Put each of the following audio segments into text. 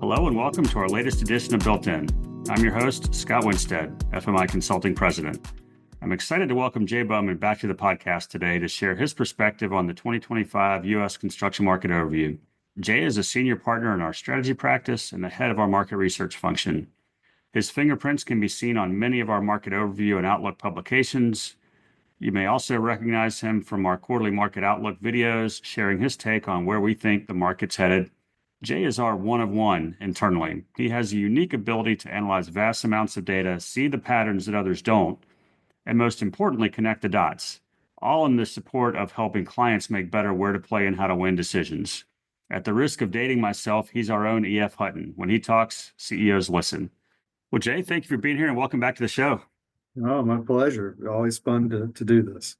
Hello and welcome to our latest edition of Built In. I'm your host, Scott Winstead, FMI Consulting President. I'm excited to welcome Jay Bowman back to the podcast today to share his perspective on the 2025 U.S. construction market overview. Jay is a senior partner in our strategy practice and the head of our market research function. His fingerprints can be seen on many of our market overview and outlook publications. You may also recognize him from our quarterly market outlook videos, sharing his take on where we think the market's headed. Jay is our one of one internally. He has a unique ability to analyze vast amounts of data, see the patterns that others don't, and most importantly, connect the dots, all in the support of helping clients make better where to play and how to win decisions. At the risk of dating myself, he's our own E.F. Hutton. When he talks, CEOs listen. Well, Jay, thank you for being here and welcome back to the show. Oh, my pleasure. Always fun to do this.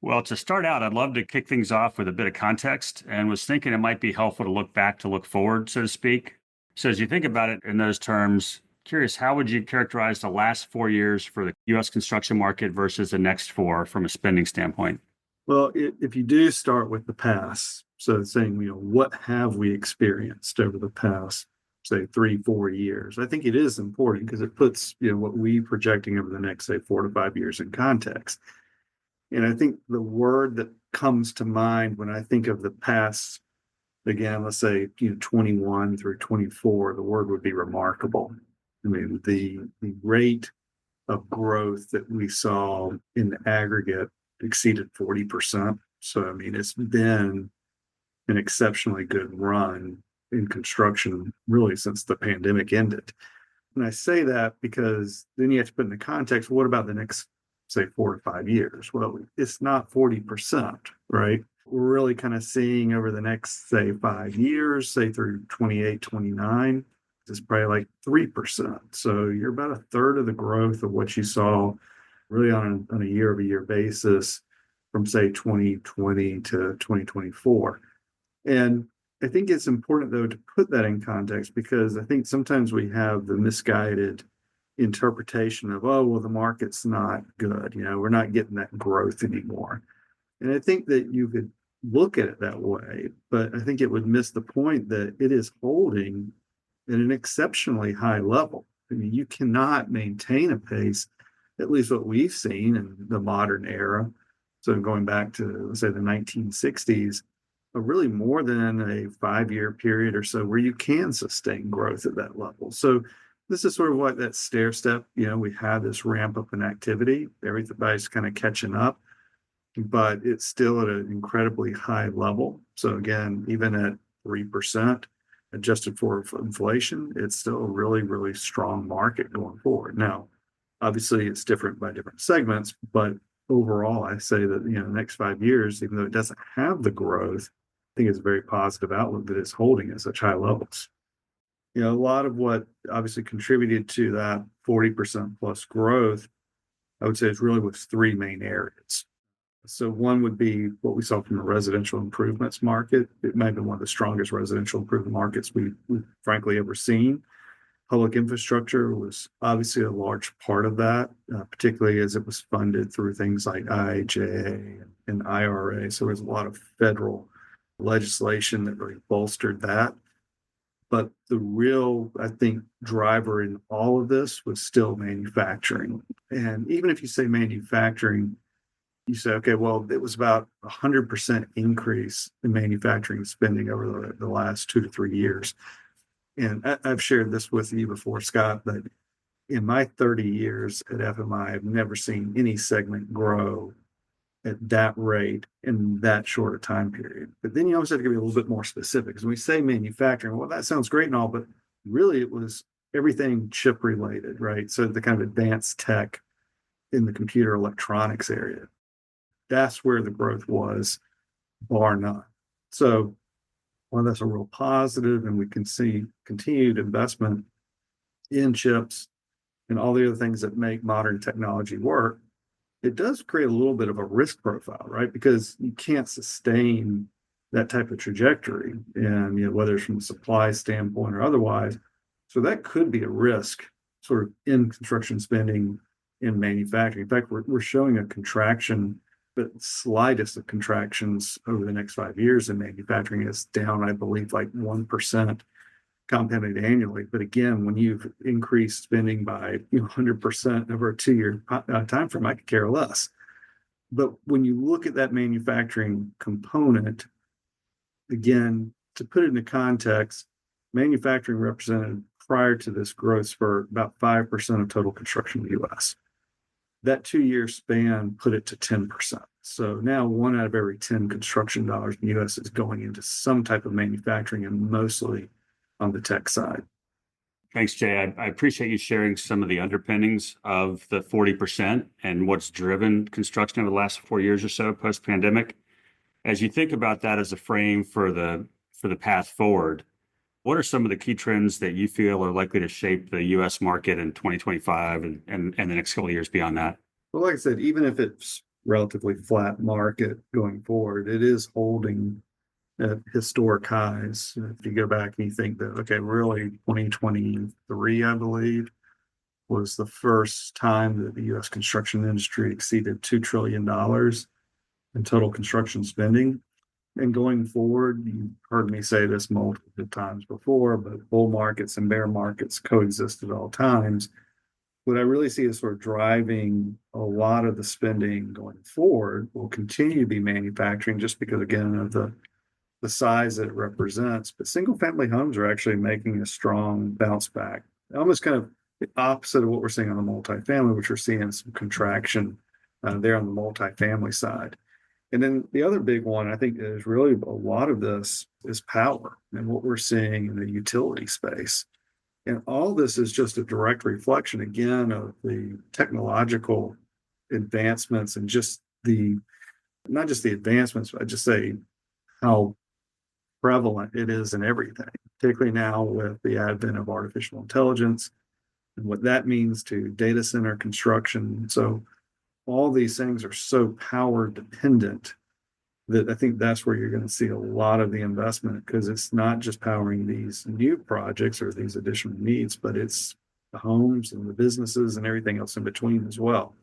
Well, to start out, I'd love to kick things off with a bit of context and was thinking it might be helpful to look back to look forward, so to speak. So as you think about it in those terms, curious, how would you characterize the last 4 years for the U.S. construction market versus the next 4 from a spending standpoint? Well, if you do start with the past, so saying, what have we experienced over the past, say, 3-4 years? I think it is important because it puts, what we're projecting over the next, say, 4 to 5 years in context. And I think the word that comes to mind when I think of the past, again, let's say, 21 through 24, the word would be remarkable. I mean, the rate of growth that we saw in the aggregate exceeded 40%. So, I mean, it's been an exceptionally good run in construction, really, since the pandemic ended. And I say that because then you have to put in the context, what about the next, say, 4 to 5 years? Well, it's not 40%, right? We're really kind of seeing over the next, say, 5 years, say through 28, 29, it's probably like 3%. So you're about a third of the growth of what you saw really on a year-over-year basis from, say, 2020 to 2024. And I think it's important, though, to put that in context because I think sometimes we have the misguided interpretation of, oh, well, the market's not good. We're not getting that growth anymore. And I think that you could look at it that way, but I think it would miss the point that it is holding at an exceptionally high level. I mean, you cannot maintain a pace, at least what we've seen in the modern era. So going back to, let's say, the 1960s, really more than a 5-year period or so where you can sustain growth at that level. So this is sort of like that stair step. We had this ramp up in activity. Everybody's kind of catching up, but it's still at an incredibly high level. So again, even at 3% adjusted for inflation, it's still a really, really strong market going forward. Now, obviously, it's different by different segments, but overall, I say that the next 5 years, even though it doesn't have the growth, I think it's a very positive outlook that it's holding at such high levels. A lot of what obviously contributed to that 40% plus growth, I would say, is really with 3 main areas. So one would be what we saw from the residential improvements market. It might have been one of the strongest residential improvement markets we've frankly ever seen. Public infrastructure was obviously a large part of that, particularly as it was funded through things like IIJA and IRA. So there was a lot of federal legislation that really bolstered that. But the real, I think, driver in all of this was still manufacturing. And even if you say manufacturing, you say, okay, well, it was about 100% increase in manufacturing spending over the last 2 to 3 years. And I've shared this with you before, Scott, but in my 30 years at FMI, I've never seen any segment grow at that rate in that short a time period. But then you always have to be a little bit more specific. Because when we say manufacturing, well, that sounds great and all, but really it was everything chip related, right? So the kind of advanced tech in the computer electronics area. That's where the growth was, bar none. So while that's a real positive and we can see continued investment in chips and all the other things that make modern technology work, it does create a little bit of a risk profile, right? Because you can't sustain that type of trajectory, and whether it's from a supply standpoint or otherwise. So that could be a risk, sort of in construction spending, in manufacturing. In fact, we're showing a contraction, but slightest of contractions over the next 5 years in manufacturing is down, I believe, like 1% compounded annually. But again, when you've increased spending by 100% over a 2 year time frame, I could care less. But when you look at that manufacturing component, again, to put it into context, manufacturing represented prior to this growth spurt about 5% of total construction in the US. That 2 year span put it to 10%. So now 1 out of every 10 construction dollars in the US is going into some type of manufacturing and mostly on the tech side. Thanks, Jay. I appreciate you sharing some of the underpinnings of the 40% and what's driven construction over the last 4 years or so post-pandemic. As you think about that as a frame for the path forward, what are some of the key trends that you feel are likely to shape the U.S. market in 2025 and the next couple of years beyond that? Well, like I said, even if it's relatively flat market going forward, it is holding at historic highs. If you go back and you think that, okay, really 2023, I believe, was the first time that the U.S. construction industry exceeded $2 trillion in total construction spending. And going forward, you've heard me say this multiple times before, but bull markets and bear markets coexist at all times. What I really see is sort of driving a lot of the spending going forward will continue to be manufacturing just because, again, of the size that it represents. But single family homes are actually making a strong bounce back, almost kind of the opposite of what we're seeing on the multifamily, which we're seeing some contraction there on the multifamily side. And then the other big one, I think, is really a lot of this is power and what we're seeing in the utility space. And all this is just a direct reflection, again, of the technological advancements and just not just the advancements, but I just say how prevalent it is in everything, particularly now with the advent of artificial intelligence and what that means to data center construction. So all these things are so power dependent that I think that's where you're going to see a lot of the investment, because it's not just powering these new projects or these additional needs, but it's the homes and the businesses and everything else in between as well.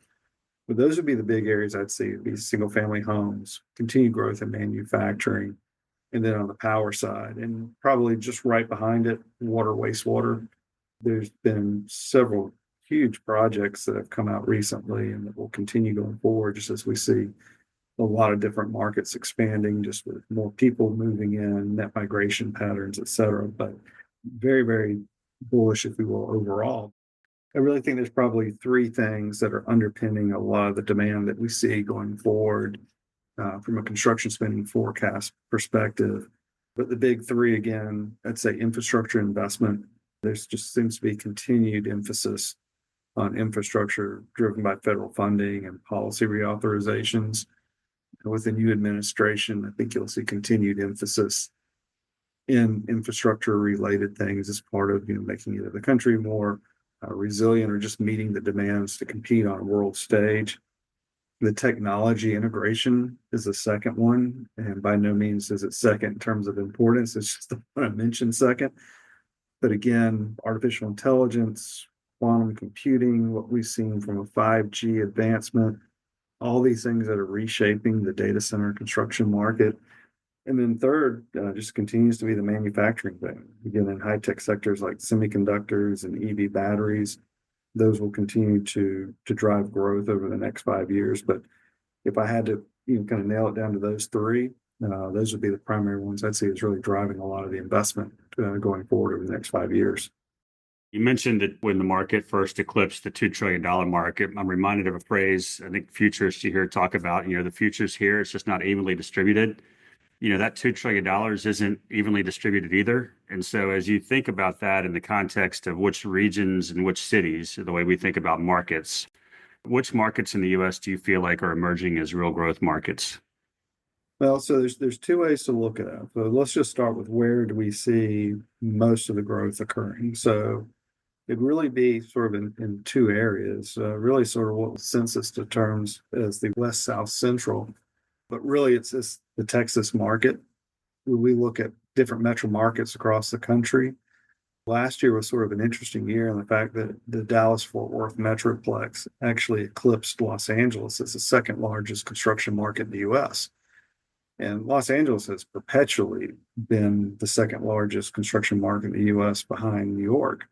But those would be the big areas I'd see: these single family homes, continued growth in manufacturing, and then on the power side, and probably just right behind it, water, wastewater. There's been several huge projects that have come out recently and that will continue going forward, just as we see a lot of different markets expanding, just with more people moving in, net migration patterns, et cetera. But very, very bullish, if we will, overall. I really think there's probably three things that are underpinning a lot of the demand that we see going forward from a construction spending forecast perspective. But the big three, again, I'd say infrastructure investment. There's just seems to be continued emphasis on infrastructure driven by federal funding and policy reauthorizations. And with the new administration, I think you'll see continued emphasis in infrastructure related things as part of making either the country more resilient or just meeting the demands to compete on a world stage. The technology integration is the second one, and by no means is it second in terms of importance. It's just the one I mentioned second. But again, artificial intelligence, quantum computing, what we've seen from a 5G advancement, all these things that are reshaping the data center construction market. And then third, just continues to be the manufacturing thing. Again, in high-tech sectors like semiconductors and EV batteries, those will continue to drive growth over the next 5 years. But if I had to kind of nail it down to those three, those would be the primary ones I'd say is really driving a lot of the investment going forward over the next 5 years. You mentioned that when the market first eclipsed the $2 trillion market, I'm reminded of a phrase I think futurists you hear talk about, the future's here, it's just not evenly distributed. That $2 trillion isn't evenly distributed either. And so as you think about that in the context of which regions and which cities, the way we think about markets, which markets in the US do you feel like are emerging as real growth markets? Well, so there's two ways to look at it. So let's just start with where do we see most of the growth occurring. So it'd really be sort of in two areas, really sort of what census determines as the West, South, Central. But really, it's the Texas market. When we look at different metro markets across the country, last year was sort of an interesting year in the fact that the Dallas-Fort Worth Metroplex actually eclipsed Los Angeles as the second largest construction market in the U.S. And Los Angeles has perpetually been the second largest construction market in the US behind New York.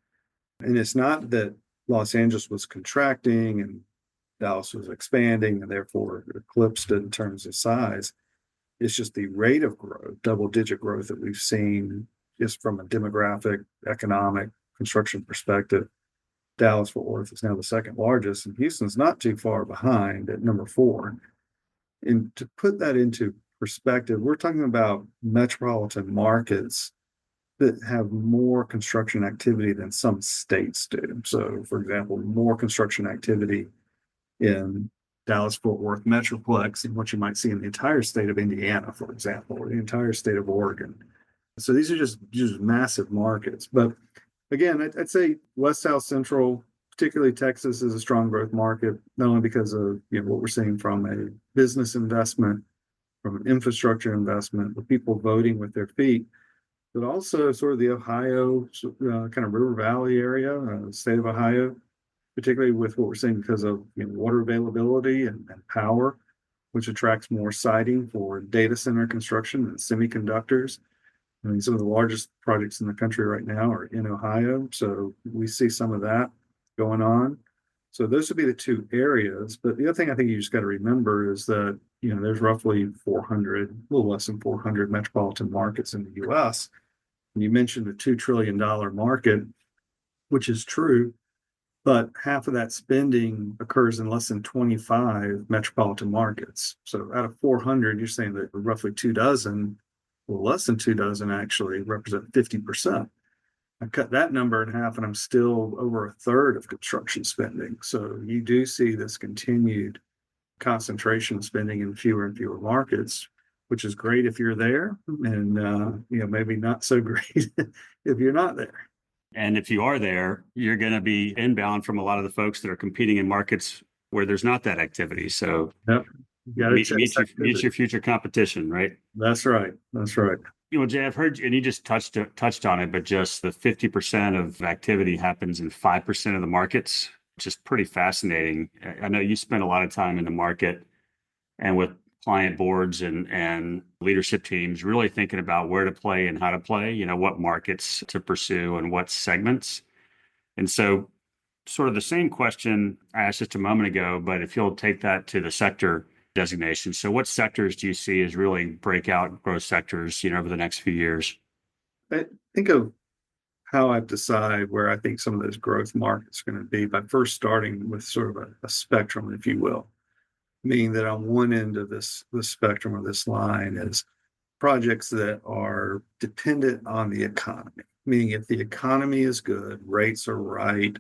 And it's not that Los Angeles was contracting and Dallas was expanding and therefore eclipsed it in terms of size. It's just the rate of growth, double digit growth that we've seen just from a demographic, economic, construction perspective. Dallas Fort Worth is now the second largest, and Houston's not too far behind at number four. And to put that into perspective, we're talking about metropolitan markets that have more construction activity than some states do. So, for example, more construction activity in Dallas Fort Worth Metroplex than what you might see in the entire state of Indiana, for example, or the entire state of Oregon. So these are just massive markets. But again, I'd say West, South, Central, particularly Texas, is a strong growth market, not only because of what we're seeing from a business investment, from an infrastructure investment, with people voting with their feet, but also sort of the Ohio kind of River Valley area, state of Ohio, particularly with what we're seeing because of water availability and power, which attracts more siting for data center construction and semiconductors. I mean, some of the largest projects in the country right now are in Ohio, so we see some of that going on. So those would be the two areas. But the other thing I think you just got to remember is that there's roughly 400, a little less than 400 metropolitan markets in the U.S. And you mentioned the $2 trillion market, which is true, but half of that spending occurs in less than 25 metropolitan markets. So out of 400, you're saying that roughly 24, well, less than 24 actually represent 50%. I cut that number in half and I'm still over a third of construction spending. So you do see this continued concentration of spending in fewer and fewer markets, which is great if you're there, and maybe not so great if you're not there. And if you are there, you're going to be inbound from a lot of the folks that are competing in markets where there's not that activity. So yep. meet your future competition, right? That's right. That's right. Jay, I've heard, and you just touched on it, but just the 50% of activity happens in 5% of the markets, which is pretty fascinating. I know you spend a lot of time in the market and with client boards and leadership teams really thinking about where to play and how to play, what markets to pursue and what segments. And so sort of the same question I asked just a moment ago, but if you'll take that to the sector designation. So what sectors do you see as really breakout growth sectors, over the next few years? I think of how I decide where I think some of those growth markets are going to be by first starting with sort of a spectrum, if you will. Meaning that on one end of this spectrum or this line is projects that are dependent on the economy. Meaning if the economy is good, rates are right,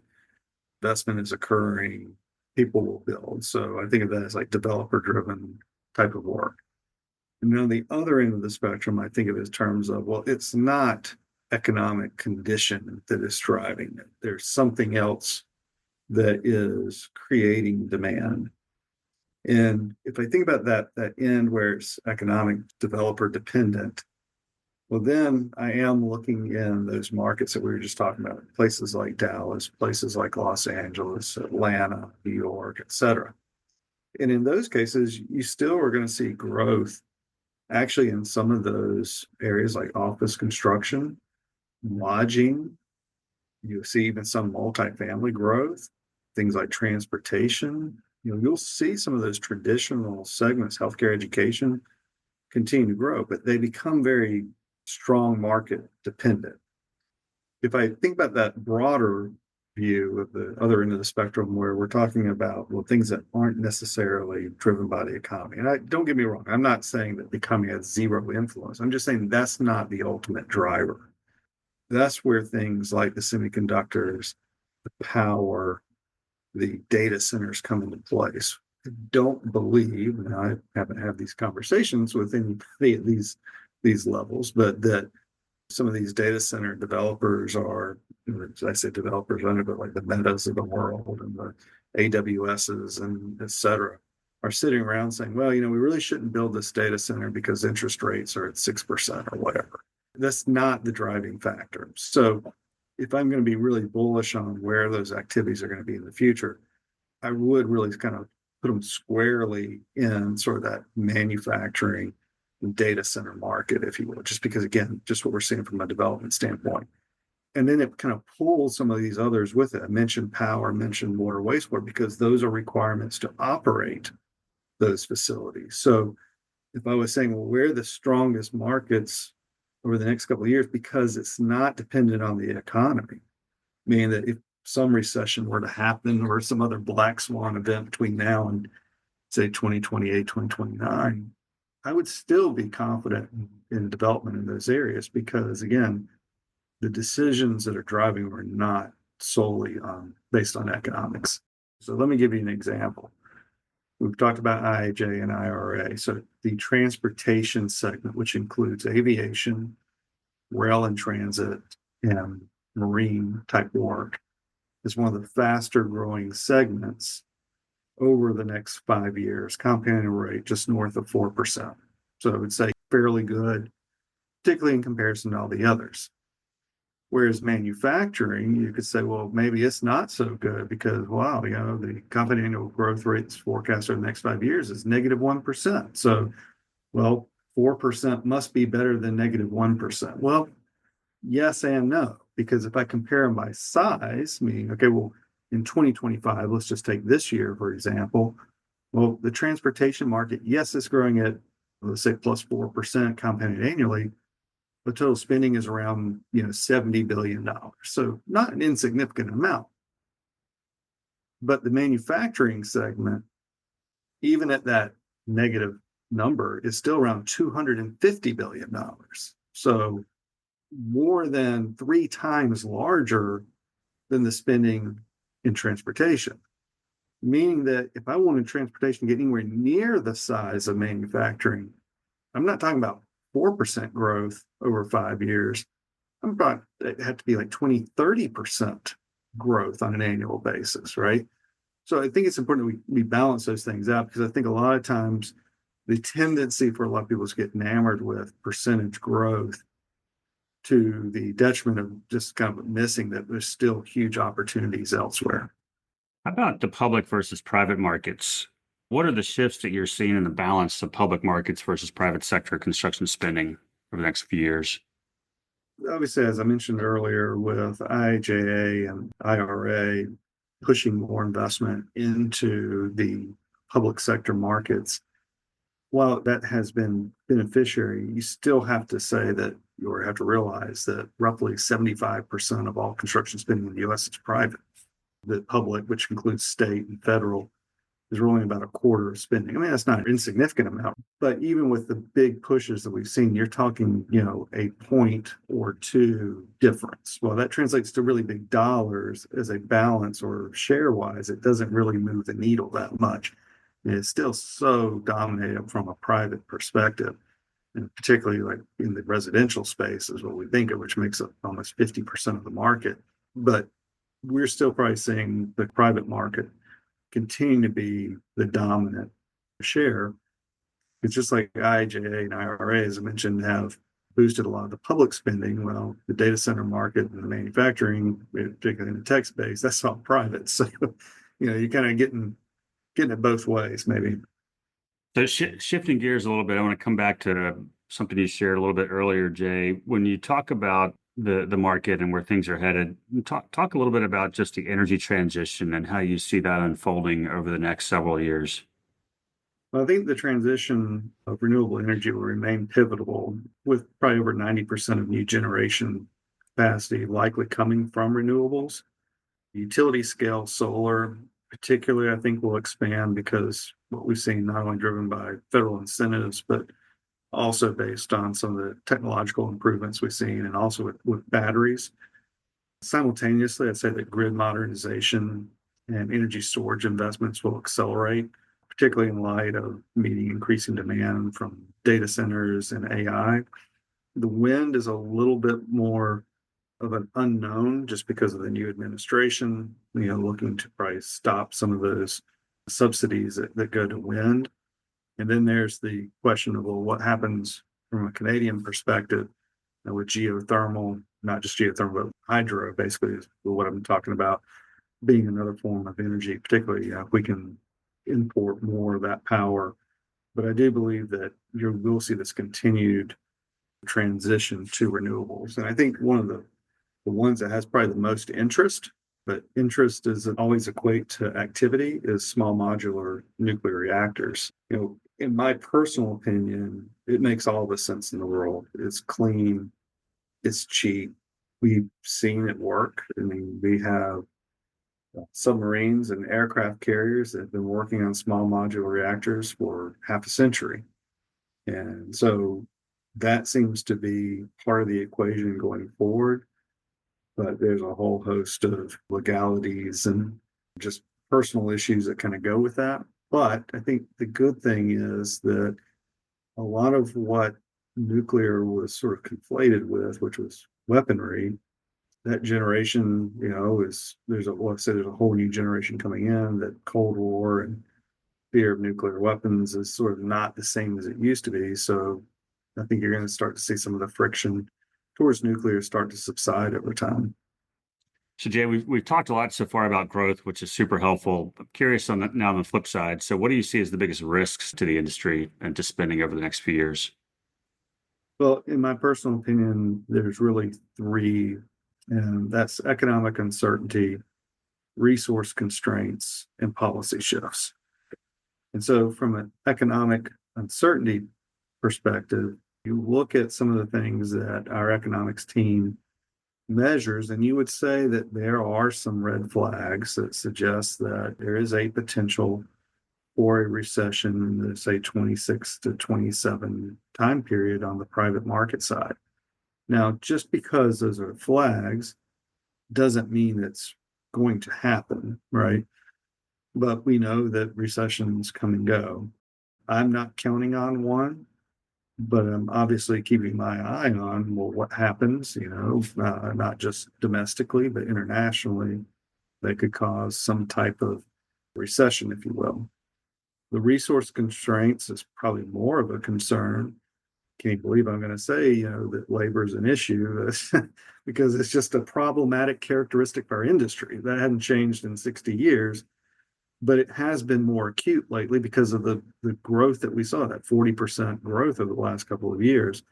investment is occurring, people will build. So I think of that as like developer-driven type of work. And then on the other end of the spectrum, I think of it in terms of, well, it's not economic condition that is driving it. There's something else that is creating demand. And if I think about that end where it's economic developer dependent, well, then I am looking in those markets that we were just talking about, places like Dallas, places like Los Angeles, Atlanta, New York, et cetera. And in those cases, you still are going to see growth actually in some of those areas like office construction, lodging. You see even some multifamily growth, things like transportation. You'll see some of those traditional segments, healthcare, education, continue to grow, but they become very strong market dependent. If I think about that broader view of the other end of the spectrum where we're talking about, well, things that aren't necessarily driven by the economy. And don't get me wrong, I'm not saying that the economy has zero influence. I'm just saying that's not the ultimate driver. That's where things like the semiconductors, the power, the data centers come into place. I don't believe, and I haven't had these conversations with any of these levels, but that some of these data center developers are, I say developers under, but like the Metas of the world and the AWSs and et cetera, are sitting around saying, well, we really shouldn't build this data center because interest rates are at 6% or whatever. That's not the driving factor. So if I'm going to be really bullish on where those activities are going to be in the future, I would really kind of put them squarely in sort of that manufacturing data center market, if you will, just because, again, just what we're seeing from a development standpoint. And then it kind of pulls some of these others with it. I mentioned power, I mentioned water, wastewater, because those are requirements to operate those facilities. So if I was saying, well, where are the strongest markets over the next couple of years, because it's not dependent on the economy, meaning that if some recession were to happen or some other black swan event between now and say 2028, 2029, I would still be confident in development in those areas because, again, the decisions that are driving them are not solely based on economics. So let me give you an example. We've talked about IIJ and IRA. So the transportation segment, which includes aviation, rail and transit, and marine type work, is one of the faster growing segments over the next 5 years, compounding rate just north of 4%. So I would say fairly good, particularly in comparison to all the others. Whereas manufacturing, you could say, well, maybe it's not so good because, wow, the compound annual growth rates forecast over the next 5 years is -1%. So, well, 4% must be better than -1%. Well, yes and no, because if I compare them by size, meaning, okay, well, in 2025, let's just take this year, for example. Well, the transportation market, yes, it's growing at, let's say, +4% compounded annually. The total spending is around, $70 billion. So not an insignificant amount. But the manufacturing segment, even at that negative number, is still around $250 billion. So more than 3 times larger than the spending in transportation. Meaning that if I wanted transportation to get anywhere near the size of manufacturing, I'm not talking about 4% growth over 5 years. I'm about, it had to be like 20, 30% growth on an annual basis, right? So I think it's important that we balance those things out because I think a lot of times the tendency for a lot of people is to get enamored with percentage growth to the detriment of just kind of missing that there's still huge opportunities elsewhere. How about the public versus private markets? What are the shifts that you're seeing in the balance of public markets versus private sector construction spending over the next few years? Obviously, as I mentioned earlier, with IIJA and IRA pushing more investment into the public sector markets, while that has been beneficiary, you still have to say that you have to realize that roughly 75% of all construction spending in the US is private. The public, which includes state and federal, is only about a quarter of spending. I mean, that's not an insignificant amount, but even with the big pushes that we've seen, you're talking, a point or two difference. Well, that translates to really big dollars as a balance or share wise. It doesn't really move the needle that much. It's still so dominated from a private perspective, and particularly like in the residential space is what we think of, which makes up almost 50% of the market. But we're still probably seeing the private market continue to be the dominant share. It's just like IIJA and IRA, as I mentioned, have boosted a lot of the public spending. Well, the data center market and the manufacturing, particularly in the tech space, that's all private. So, you're kind of getting it both ways, maybe. So shifting gears a little bit, I want to come back to something you shared a little bit earlier, Jay. When you talk about the market and where things are headed, talk a little bit about just the energy transition and how you see that unfolding over the next several years. Well, I think the transition of renewable energy will remain pivotal, with probably over 90% of new generation capacity likely coming from renewables. Utility scale solar, particularly, I think will expand because what we've seen not only driven by federal incentives, but also based on some of the technological improvements we've seen and also with batteries. Simultaneously, I'd say that grid modernization and energy storage investments will accelerate, particularly in light of meeting increasing demand from data centers and AI. The wind is a little bit more of an unknown just because of the new administration, looking to probably stop some of those subsidies that go to wind. And then there's the question of, well, what happens from a Canadian perspective with geothermal, not just geothermal, but hydro, basically, is what I'm talking about, being another form of energy, particularly if we can import more of that power But I do believe that you will see this continued transition to renewables. And I think one of the ones that has probably the most interest, but interest doesn't always equate to activity, is small modular nuclear reactors. In my personal opinion, it makes all the sense in the world. It's clean, it's cheap. We've seen it work. I mean, we have submarines and aircraft carriers that have been working on small modular reactors for half a century. And so that seems to be part of the equation going forward. But there's a whole host of legalities and just personal issues that kind of go with that. But I think the good thing is that a lot of what nuclear was sort of conflated with, which was weaponry, that generation, there's like I said, there's a whole new generation coming in. That Cold War and fear of nuclear weapons is sort of not the same as it used to be. So I think you're going to start to see some of the friction towards nuclear start to subside over time. So Jay, we've talked a lot so far about growth, which is super helpful. I'm curious now on the flip side. So what do you see as the biggest risks to the industry and to spending over the next few years? Well, in my personal opinion, there's really three, and that's economic uncertainty, resource constraints, and policy shifts. And so, from an economic uncertainty perspective, you look at some of the things that our economics team measures, and you would say that there are some red flags that suggest that there is a potential for a recession in the, say, 26 to 27 time period on the private market side. Now, just because those are flags doesn't mean it's going to happen, right? But we know that recessions come and go. I'm not counting on one, but I'm obviously keeping my eye on, well, what happens, not just domestically, but internationally, that could cause some type of recession, if you will. The resource constraints is probably more of a concern. Can you believe I'm going to say, that labor is an issue because it's just a problematic characteristic of our industry that hadn't changed in 60 years, but it has been more acute lately because of the growth that we saw, that 40% growth over the last couple of years.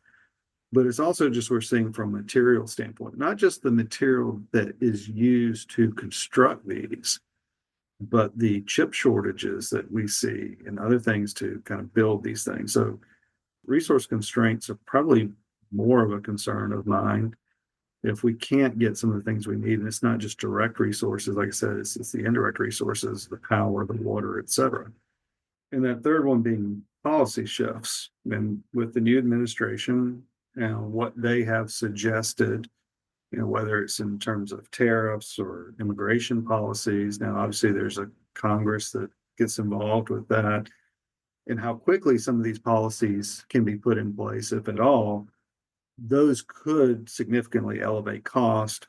But it's also just we're seeing from a material standpoint, not just the material that is used to construct these, but the chip shortages that we see and other things to kind of build these things. So resource constraints are probably more of a concern of mine. If we can't get some of the things we need, and it's not just direct resources, like I said, it's the indirect resources, the power, the water, et cetera. And that third one being policy shifts. And with the new administration and what they have suggested, whether it's in terms of tariffs or immigration policies. Now, obviously, there's a Congress that gets involved with that, and how quickly some of these policies can be put in place, if at all. Those could significantly elevate cost,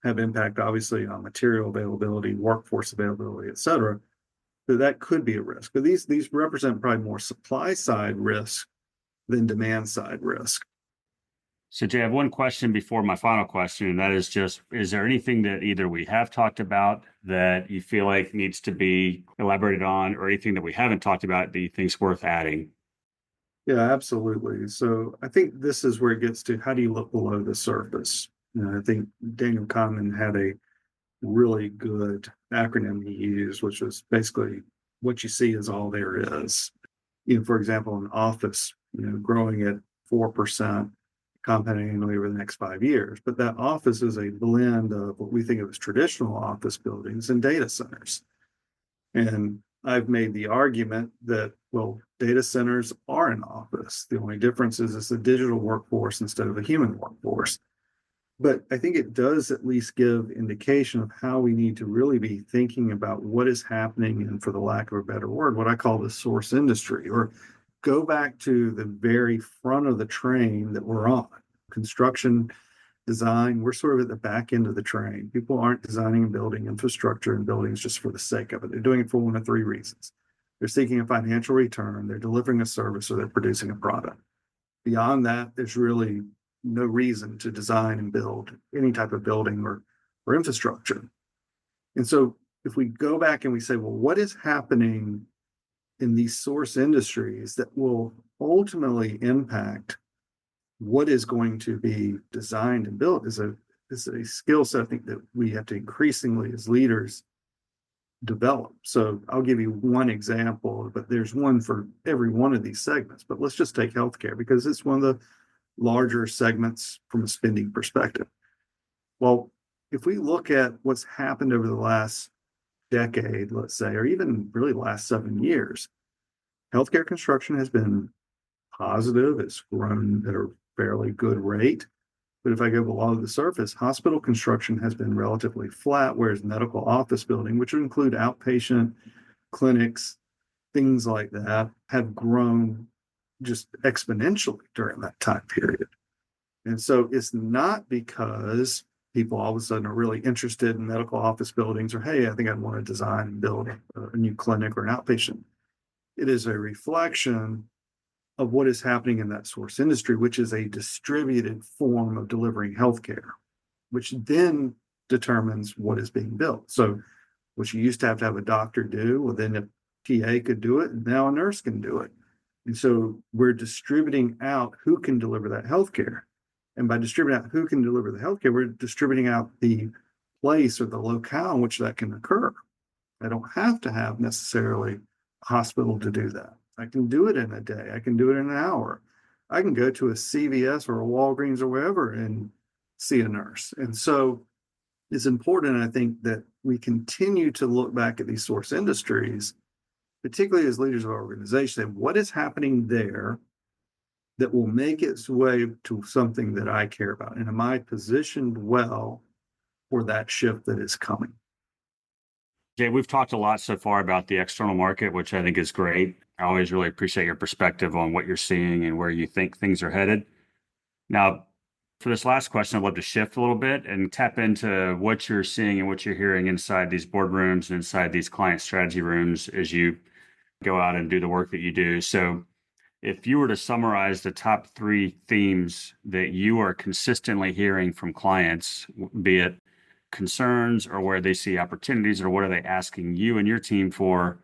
have impact, obviously, on material availability, workforce availability, et cetera. So that could be a risk. But these represent probably more supply side risk than demand side risk. So Jay, I have one question before my final question, and that is just, is there anything that either we have talked about that you feel like needs to be elaborated on, or anything that we haven't talked about that you think is worth adding? Yeah, absolutely. So I think this is where it gets to how do you look below the surface? I think Daniel Kahneman had a really good acronym he used, which was basically what you see is all there is. For example, an office, growing at 4% compounding annually over the next 5 years. But that office is a blend of what we think of as traditional office buildings and data centers. And I've made the argument that, well, data centers are an office. The only difference is it's a digital workforce instead of a human workforce. But I think it does at least give indication of how we need to really be thinking about what is happening, and for the lack of a better word, what I call the source industry, or go back to the very front of the train that we're on. Construction design, we're sort of at the back end of the train. People aren't designing and building infrastructure and buildings just for the sake of it. They're doing it for one of three reasons. They're seeking a financial return, they're delivering a service, or they're producing a product. Beyond that, there's really no reason to design and build any type of building or infrastructure. And so if we go back and we say, well, what is happening in these source industries that will ultimately impact what is going to be designed and built is a skill set I think that we have to increasingly as leaders develop. So I'll give you one example, but there's one for every one of these segments. But let's just take healthcare because it's one of the larger segments from a spending perspective. Well, if we look at what's happened over the last decade, let's say, or even really the last 7 years, healthcare construction has been positive. It's grown at a fairly good rate. But if I go below the surface, hospital construction has been relatively flat, whereas medical office building, which would include outpatient clinics, things like that, have grown just exponentially during that time period. And so it's not because people all of a sudden are really interested in medical office buildings or, hey, I think I'd want to design and build a new clinic or an outpatient. It is a reflection of what is happening in that source industry, which is a distributed form of delivering healthcare, which then determines what is being built. So what you used to have a doctor do, well, then a PA could do it, and now a nurse can do it. And so we're distributing out who can deliver that healthcare. And by distributing out who can deliver the healthcare, we're distributing out the place or the locale in which that can occur. I don't have to have necessarily a hospital to do that. I can do it in a day. I can do it in an hour. I can go to a CVS or a Walgreens or wherever and see a nurse. And so it's important, I think, that we continue to look back at these source industries, particularly as leaders of our organization, what is happening there that will make its way to something that I care about? And am I positioned well for that shift that is coming? Jay, we've talked a lot so far about the external market, which I think is great. I always really appreciate your perspective on what you're seeing and where you think things are headed. Now, for this last question, I'd love to shift a little bit and tap into what you're seeing and what you're hearing inside these boardrooms and inside these client strategy rooms as you go out and do the work that you do. So, if you were to summarize the top three themes that you are consistently hearing from clients, be it concerns or where they see opportunities or what are they asking you and your team for,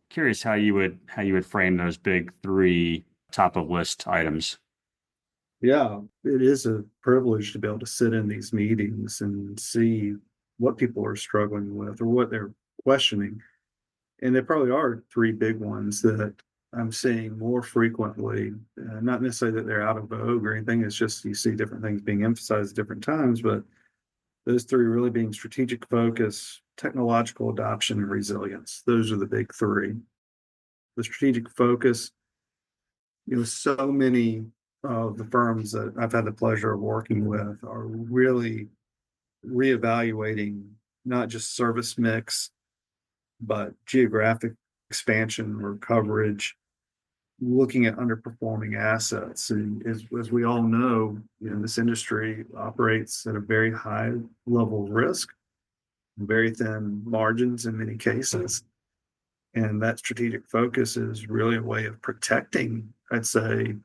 curious how you would frame those big three top of list items. Yeah, it is a privilege to be able to sit in these meetings and see what people are struggling with or what they're questioning. And there probably are three big ones that I'm seeing more frequently. Not necessarily that they're out of vogue or anything. It's just you see different things being emphasized at different times, but those three really being strategic focus, technological adoption, and resilience. Those are the big three. The strategic focus, so many of the firms that I've had the pleasure of working with are really reevaluating not just service mix, but geographic expansion or coverage, looking at underperforming assets. And as we all know, this industry operates at a very high level of risk, very thin margins in many cases. And that strategic focus is really a way of protecting, I'd say,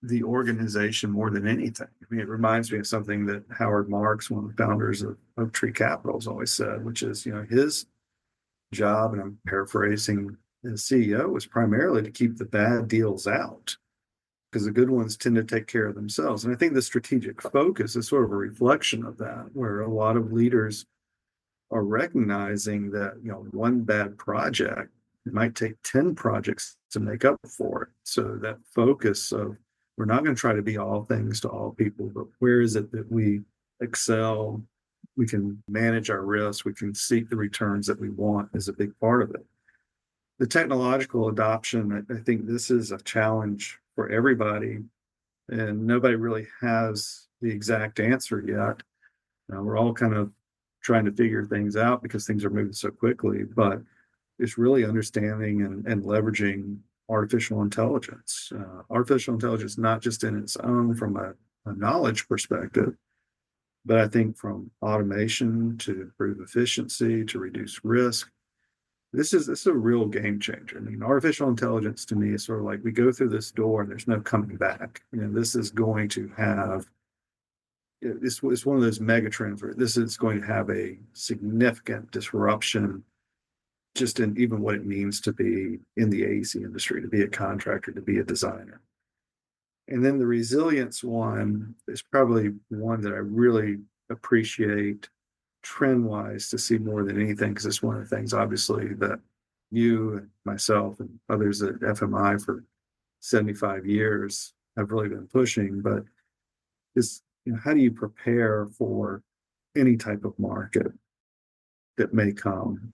the organization more than anything. I mean, it reminds me of something that Howard Marks, one of the founders of Tree Capital, has always said, which is, his job, and I'm paraphrasing, as CEO was primarily to keep the bad deals out because the good ones tend to take care of themselves. And I think the strategic focus is sort of a reflection of that, where a lot of leaders are recognizing that, one bad project, it might take 10 projects to make up for it. So that focus of we're not going to try to be all things to all people, but where is it that we excel? We can manage our risk. We can seek the returns that we want is a big part of it. The technological adoption, I think this is a challenge for everybody, and nobody really has the exact answer yet. We're all kind of trying to figure things out because things are moving so quickly, but it's really understanding and leveraging artificial intelligence. Artificial intelligence, not just in its own from a knowledge perspective, but I think from automation to improve efficiency, to reduce risk, this is a real game changer. I mean, artificial intelligence to me is sort of like we go through this door and there's no coming back. This is going to have, it's one of those mega trends where this is going to have a significant disruption just in even what it means to be in the AEC industry, to be a contractor, to be a designer. And then the resilience one is probably one that I really appreciate trend wise to see more than anything, because it's one of the things, obviously, that you and myself and others at FMI for 75 years have really been pushing. But is, how do you prepare for any type of market that may come?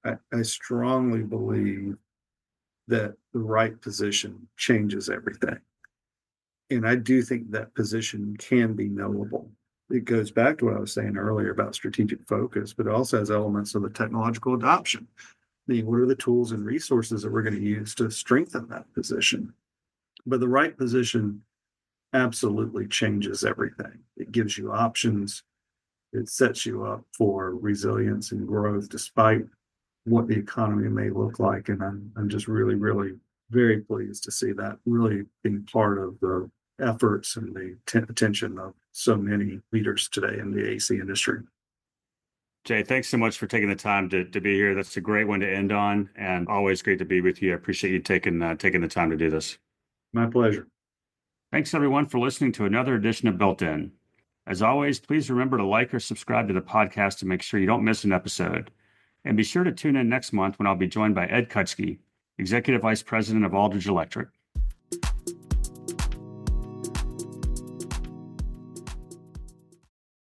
I strongly believe that the right position changes everything. And I do think that position can be knowable. It goes back to what I was saying earlier about strategic focus, but it also has elements of the technological adoption. I mean, what are the tools and resources that we're going to use to strengthen that position? But the right position absolutely changes everything. It gives you options. It sets you up for resilience and growth despite what the economy may look like. And I'm just really, really very pleased to see that really being part of the efforts and the attention of so many leaders today in the AC industry. Jay, thanks so much for taking the time to be here. That's a great one to end on, and always great to be with you. I appreciate you taking the time to do this. My pleasure. Thanks everyone for listening to another edition of Built In. As always, please remember to like or subscribe to the podcast to make sure you don't miss an episode. And be sure to tune in next month when I'll be joined by Ed Kutsky, Executive Vice President of Aldridge Electric.